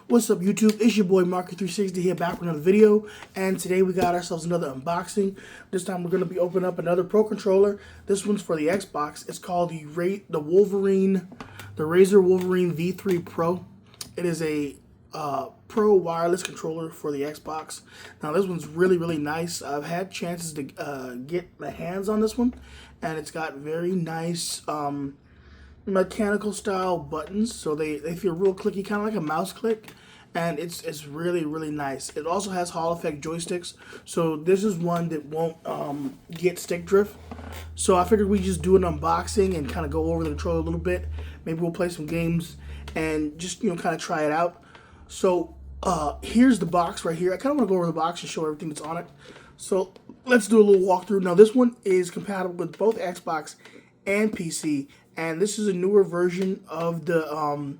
What's up, YouTube? It's your boy Marky360 here, back with another video, and today we got ourselves another unboxing. This time we're going to be opening up another Pro controller. This one's for the Xbox. It's called the Razer Wolverine V3 Pro. It is a Pro wireless controller for the Xbox. Now this one's really nice. I've had chances to get my hands on this one, and it's got very nice mechanical style buttons, so they feel real clicky, kind of like a mouse click, and it's really nice. It also has Hall effect joysticks, so this is one that won't get stick drift. So I figured we just do an unboxing and kind of go over the controller a little bit. Maybe we'll play some games and just kind of try it out. So here's the box right here. I kind of want to go over the box and show everything that's on it. So let's do a little walkthrough. Now this one is compatible with both Xbox and PC, and this is a newer version of the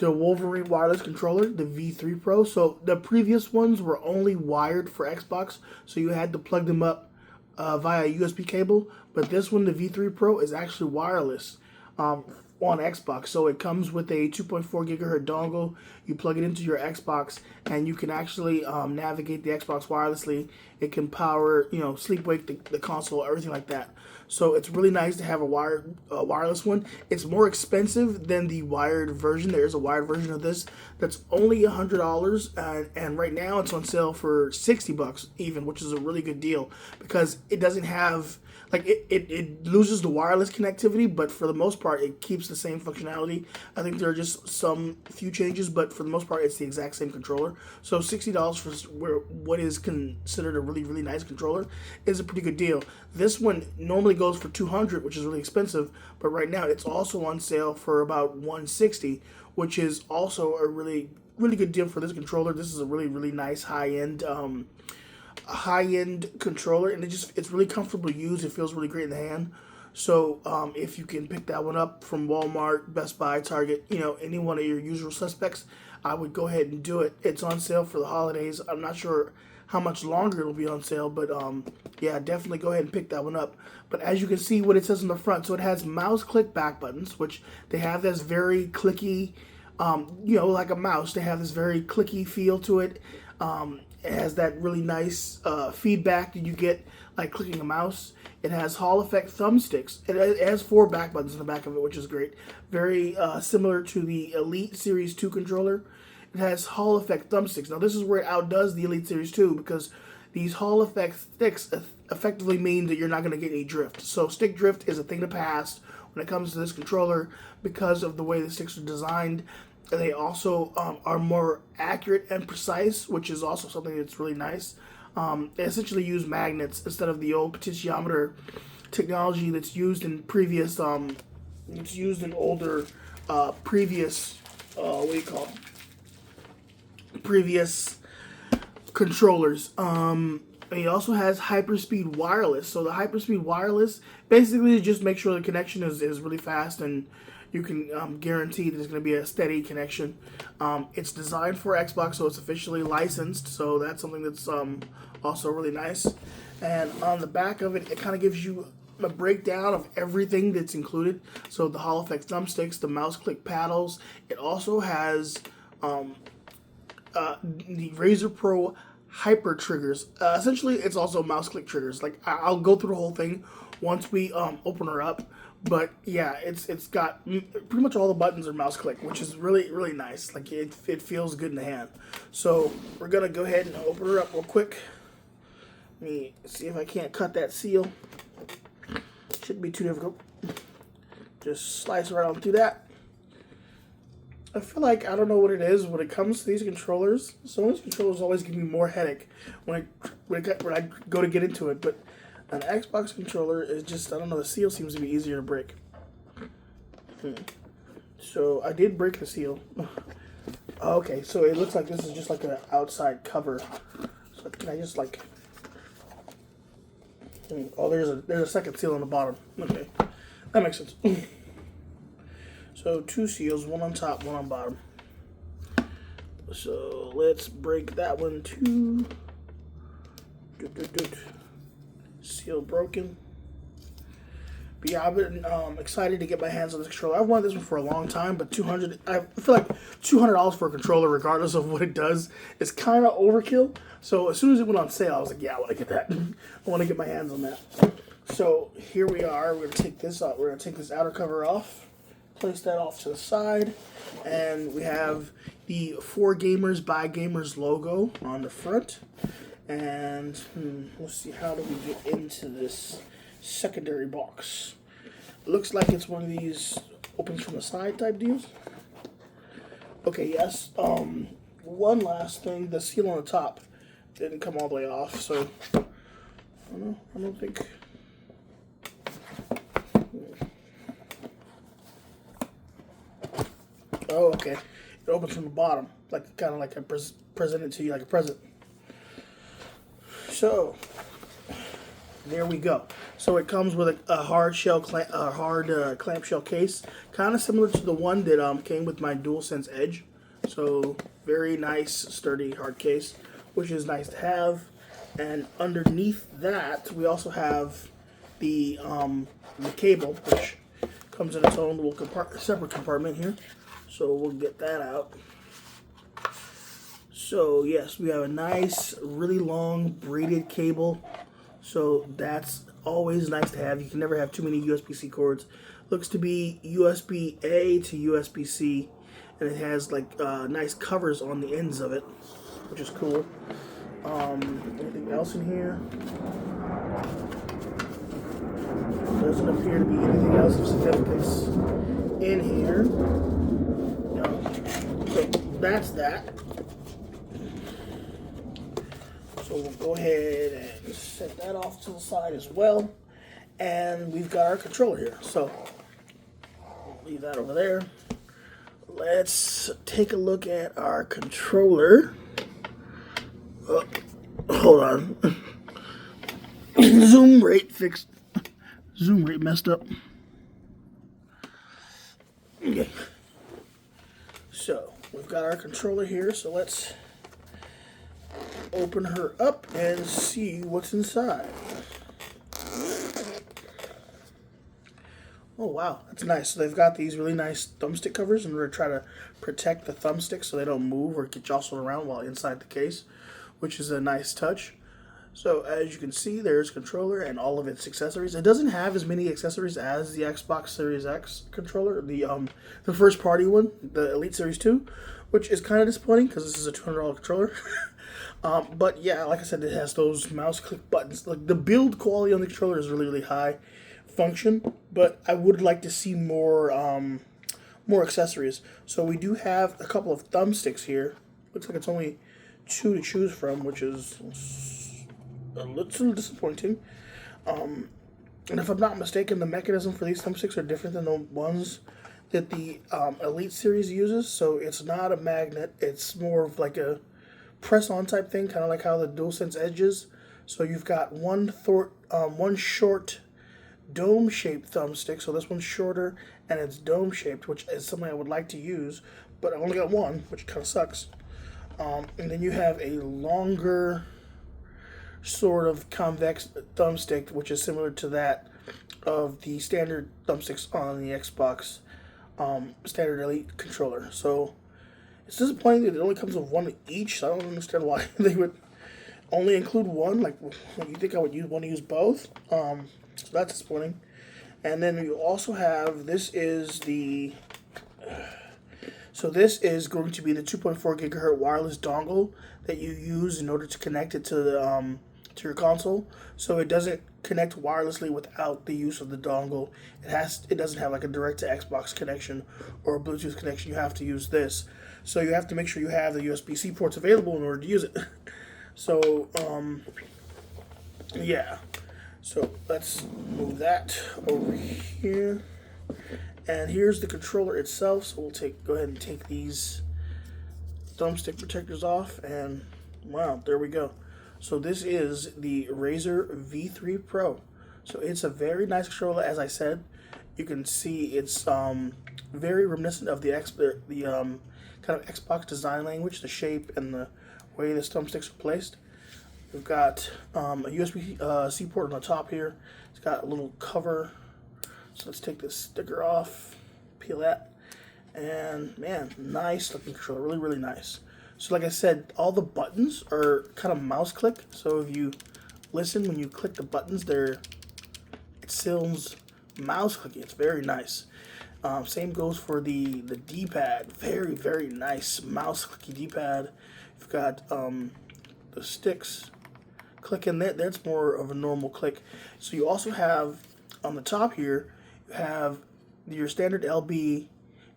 Wolverine wireless controller, the V3 Pro. So the previous ones were only wired for Xbox, so you had to plug them up via USB cable. But this one, the V3 Pro, is actually wireless on Xbox. So it comes with a 2.4 gigahertz dongle. You plug it into your Xbox, and you can actually navigate the Xbox wirelessly. It can power, sleep wake the console, everything like that. So it's really nice to have a wireless one. It's more expensive than the wired version. There is a wired version of this that's only $100, and right now it's on sale for $60 even, which is a really good deal because it doesn't have, like, it loses the wireless connectivity, but for the most part it keeps the same functionality. I think there are just some few changes, but for the most part it's the exact same controller. So $60 for what is considered a really nice controller is a pretty good deal. This one normally goes for $200, which is really expensive, but right now it's also on sale for about $160, which is also a really good deal for this controller. This is a really nice high-end controller, and it's really comfortable to use. It feels really great in the hand. So if you can pick that one up from Walmart, Best Buy, Target, any one of your usual suspects, I would go ahead and do it. It's on sale for the holidays. I'm not sure how much longer it'll be on sale, but yeah, definitely go ahead and pick that one up. But as you can see what it says on the front, so it has mouse click back buttons, which they have this very clicky, like a mouse. They have this very clicky feel to it. It has that really nice feedback that you get like clicking a mouse. It has Hall effect thumbsticks. It has 4 back buttons in the back of it, which is great. Very similar to the Elite Series 2 controller. It has Hall effect thumbsticks. Now this is where it outdoes the Elite Series 2, because these Hall effect sticks effectively mean that you're not going to get any drift. So stick drift is a thing of the past when it comes to this controller because of the way the sticks are designed. They also are more accurate and precise, which is also something that's really nice. They essentially use magnets instead of the old potentiometer technology that's used in previous, previous controllers. And it also has hyperspeed wireless. So the hyperspeed wireless basically just make sure the connection is really fast, and you can guarantee that there's going to be a steady connection. It's designed for Xbox, so it's officially licensed, so that's something that's also really nice. And on the back of it, it kind of gives you a breakdown of everything that's included. So the Hall effect thumbsticks, the mouse click paddles. It also has the Razer Pro hyper triggers. Essentially, it's also mouse click triggers. Like, I'll go through the whole thing once we open her up. But yeah, it's got pretty much all the buttons are mouse click, which is really nice. Like, it feels good in the hand. So we're gonna go ahead and open her up real quick. Let me see if I can't cut that seal. Shouldn't be too difficult. Just slice right on through that. I feel like, I don't know what it is when it comes to these controllers. Some of these controllers always give me more headache when I go to get into it, but an Xbox controller is just, I don't know, the seal seems to be easier to break. So I did break the seal. Okay, so it looks like this is just like an outside cover. So can I just like... Oh, there's a second seal on the bottom. Okay, that makes sense. So 2 seals, one on top, one on bottom. So let's break that one too. Seal broken. But yeah, I've been excited to get my hands on this controller. I've wanted this one for a long time, but I feel like $200 for a controller, regardless of what it does, is kind of overkill. So as soon as it went on sale, I was like, yeah, I want to get that. I want to get my hands on that. So here we are. We're gonna take this out. We're gonna take this outer cover off, place that off to the side, and we have the For Gamers by Gamers logo on the front. And let's see, how do we get into this secondary box? It looks like it's one of these opens from the side type deals. Okay, yes. One last thing, the seal on the top didn't come all the way off, so I don't think. Oh, okay. It opens from the bottom, like kind of like I present it to you like a present. So there we go. So it comes with a hard clamshell case, kind of similar to the one that came with my DualSense Edge. So very nice, sturdy, hard case, which is nice to have. And underneath that, we also have the cable, which comes in its own little separate compartment here. So we'll get that out. So yes, we have a nice, really long braided cable. So that's always nice to have. You can never have too many USB-C cords. Looks to be USB-A to USB-C, and it has like nice covers on the ends of it, which is cool. Anything else in here? Doesn't appear to be anything else of significance in here. So that's that. So we'll go ahead and set that off to the side as well. And we've got our controller here. So we'll leave that over there. Let's take a look at our controller. Oh, hold on. Zoom rate messed up. Okay. So we've got our controller here. So let's open her up and see what's inside. Oh wow, that's nice. So they've got these really nice thumbstick covers, and we're going to try to protect the thumbsticks so they don't move or get jostled around while inside the case, which is a nice touch. So as you can see, there's controller and all of its accessories. It doesn't have as many accessories as the Xbox Series X controller, the first party one, the Elite Series 2, which is kind of disappointing because this is a $200 controller. But yeah, like I said, it has those mouse click buttons. Like the build quality on the controller is really, really high function, but I would like to see more accessories. So we do have a couple of thumbsticks here. Looks like it's only 2 to choose from, which is a little disappointing. And if I'm not mistaken, the mechanism for these thumbsticks are different than the ones that the Elite Series uses. So it's not a magnet. It's more of like a press-on type thing, kind of like how the DualSense Edge is. So you've got one short dome-shaped thumbstick. So this one's shorter and it's dome-shaped, which is something I would like to use, but I only got one, which kind of sucks. And then you have a longer sort of convex thumbstick, which is similar to that of the standard thumbsticks on the Xbox standard Elite controller. So it's disappointing that it only comes with one each. So I don't understand why they would only include one. Like, you think I would want to use both? So that's disappointing. And then you also have, this is going to be the 2.4 gigahertz wireless dongle that you use in order to connect it to the to your console. So it doesn't connect wirelessly without the use of the dongle. It doesn't have like a direct to Xbox connection or a Bluetooth connection. You have to use this. So you have to make sure you have the USB-C ports available in order to use it. So yeah. So let's move that over here. And here's the controller itself. So we'll go ahead and take these thumbstick protectors off, and wow, there we go. So this is the Razer V3 Pro. So it's a very nice controller, as I said. You can see it's very reminiscent of the kind of Xbox design language, the shape and the way the thumbsticks are placed. We've got a USB-C port on the top here. It's got a little cover So let's take this sticker off, peel that, and man, nice looking controller, really, really nice. So like I said, all the buttons are kind of mouse click. So if you listen, when you click the buttons, it sounds mouse clicky. It's very nice. Same goes for the D-pad. Very, very nice mouse clicky D-pad. You've got the sticks. Clicking that's more of a normal click. So you also have on the top here, you have your standard LB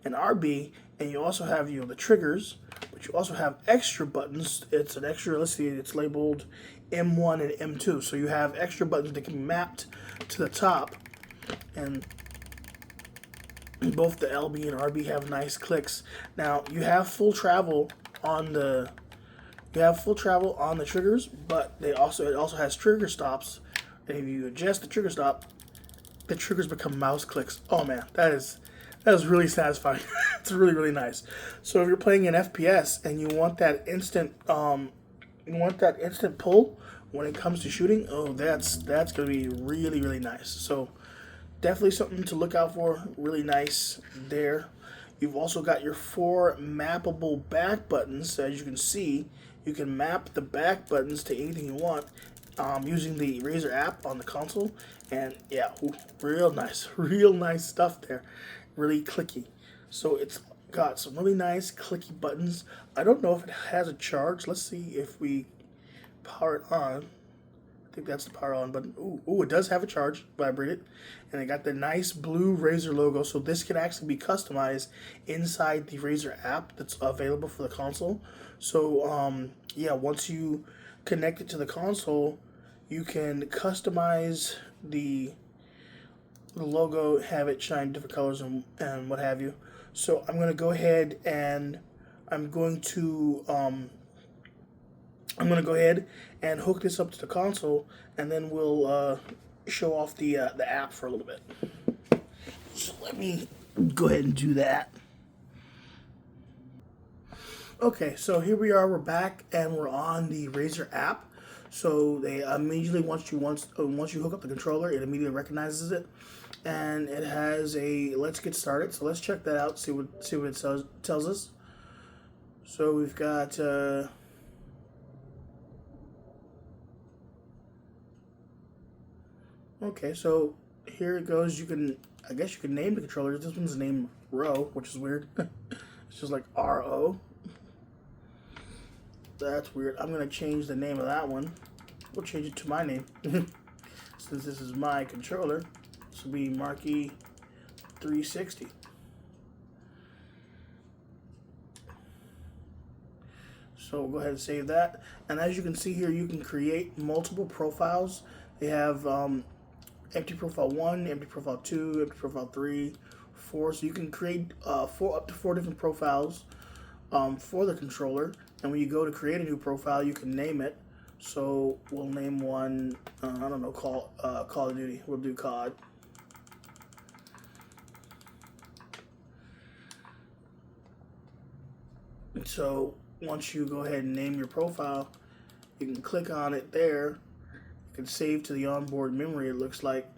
and RB, and you also have the triggers, but you also have extra buttons. It's an extra, let's see, it's labeled M1 and M2. So you have extra buttons that can be mapped to the top, and both the LB and RB have nice clicks. Now you have full travel on the triggers, but it also has trigger stops. And if you adjust the trigger stop, the triggers become mouse clicks. Oh man, that is really satisfying. It's really, really nice. So if you're playing an FPS and you want that instant pull when it comes to shooting, oh, that's gonna be really, really nice. So definitely something to look out for. Really nice there. You've also got your 4 mappable back buttons. As you can see, you can map the back buttons to anything you want using the Razer app on the console. And yeah, real nice stuff there. Really clicky. So it's got some really nice clicky buttons. I don't know if it has a charge. Let's see if we power it on. I think that's the power on button. Ooh, it does have a charge. Vibrate it. And it got the nice blue Razer logo. So this can actually be customized inside the Razer app that's available for the console. So yeah, once you connect it to the console, you can customize the logo, have it shine different colors and what have you. So I'm going to go ahead and I'm going to go ahead and hook this up to the console, and then we'll show off the app for a little bit. So let me go ahead and do that. Okay, so here we are. We're back, and we're on the Razer app. So they immediately once you hook up the controller, it immediately recognizes it, and it has a let's get started. So let's check that out. See what it tells us. So we've got. Okay, so here it goes. I guess you can name the controller. This one's named Ro, which is weird. It's just like RO. That's weird. I'm gonna change the name of that one. We'll change it to my name. Since this is my controller, this will be Marky 360. So we'll go ahead and save that. And as you can see here, you can create multiple profiles. They have empty profile 1, empty profile 2, empty profile 3, 4. So you can create up to 4 different profiles for the controller. And when you go to create a new profile, you can name it. So we'll name one, I don't know, Call of Duty. We'll do COD. So once you go ahead and name your profile, you can click on it there. You can save to the onboard memory, it looks like.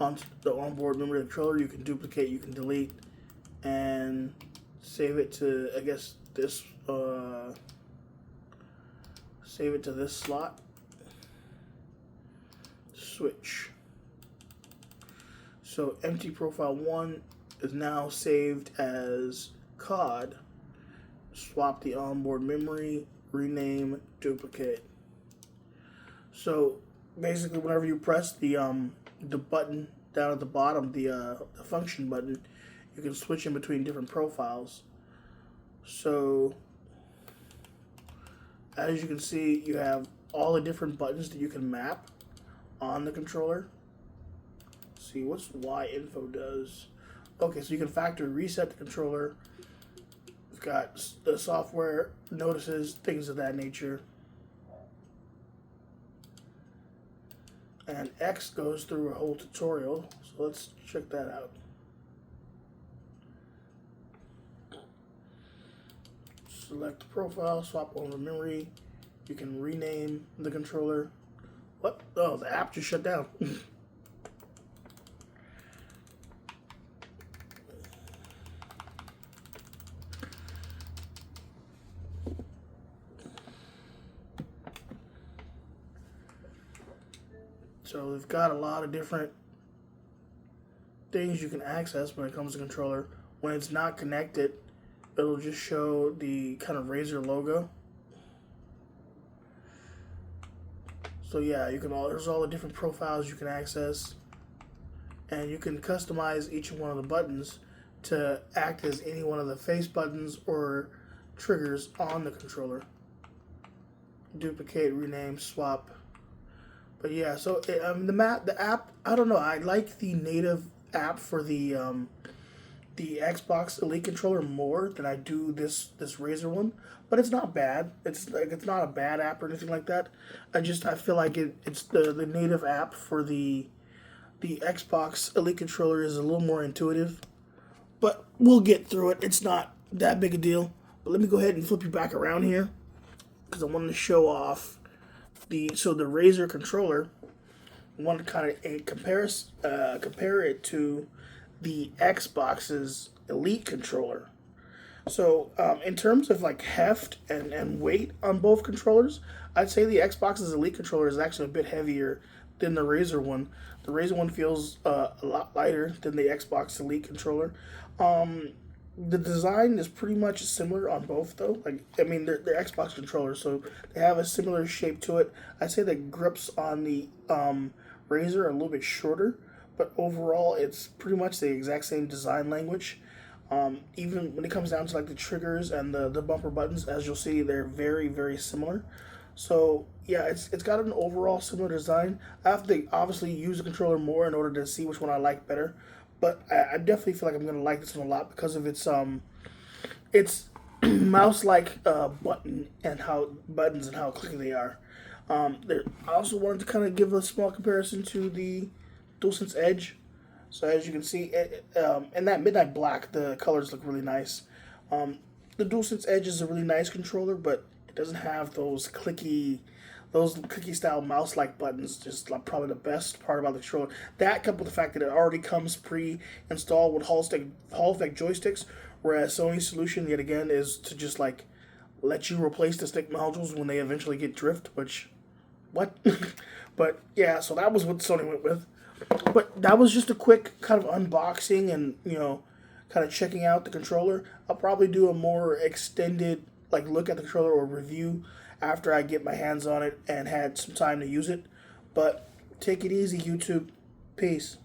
Onto the onboard memory of the controller, you can duplicate, you can delete, and save it to, I guess, this, save it to this slot. Switch. So empty profile 1 is now saved as COD. Swap the onboard memory, rename, duplicate. So basically, whenever you press the button down at the bottom, the function button, you can switch in between different profiles. So as you can see, you have all the different buttons that you can map on the controller. Let's see what's Y info does. Okay, so you can factory reset the controller. We've got the software notices, things of that nature. And X goes through a whole tutorial, so let's check that out. Select the profile, swap over memory. You can rename the controller. What? Oh, the app just shut down. So they've got a lot of different things you can access when it comes to controller. When it's not connected, it'll just show the kind of Razer logo. So yeah, there's all the different profiles you can access, and you can customize each one of the buttons to act as any one of the face buttons or triggers on the controller. Duplicate, rename, swap. But yeah, so the app, I don't know. I like the native app for the Xbox Elite controller more than I do this Razer one, but it's not bad. It's not a bad app or anything like that. I feel like it's the native app for the Xbox Elite controller is a little more intuitive, but we'll get through it. It's not that big a deal. But let me go ahead and flip you back around here because I wanted to show off the Razer controller. I want to kind of compare it to the Xbox's Elite controller. So in terms of like heft and weight on both controllers, I'd say the Xbox's Elite controller is actually a bit heavier than the Razer one. The Razer one feels a lot lighter than the Xbox Elite controller. The design is pretty much similar on both, though. Like, I mean, they're Xbox controllers, so they have a similar shape to it. I'd say the grips on the Razer are a little bit shorter, but overall, it's pretty much the exact same design language. Even when it comes down to like the triggers and the bumper buttons, as you'll see, they're very, very similar. So yeah, it's got an overall similar design. I have to obviously use the controller more in order to see which one I like better. But I definitely feel like I'm gonna like this one a lot because of its mouse-like buttons and how clicky they are. I also wanted to kind of give a small comparison to the DualSense Edge. So as you can see, in that midnight black, the colors look really nice. The DualSense Edge is a really nice controller, but it doesn't have those clicky style mouse-like buttons. Just like probably the best part about the controller. That coupled with the fact that it already comes pre-installed with Hall effect joysticks, whereas Sony's solution yet again is to just like let you replace the stick modules when they eventually get drift. Which, what? But yeah, so that was what Sony went with. But that was just a quick kind of unboxing and kind of checking out the controller. I'll probably do a more extended like look at the controller or review after I get my hands on it and had some time to use it. But take it easy, YouTube. Peace.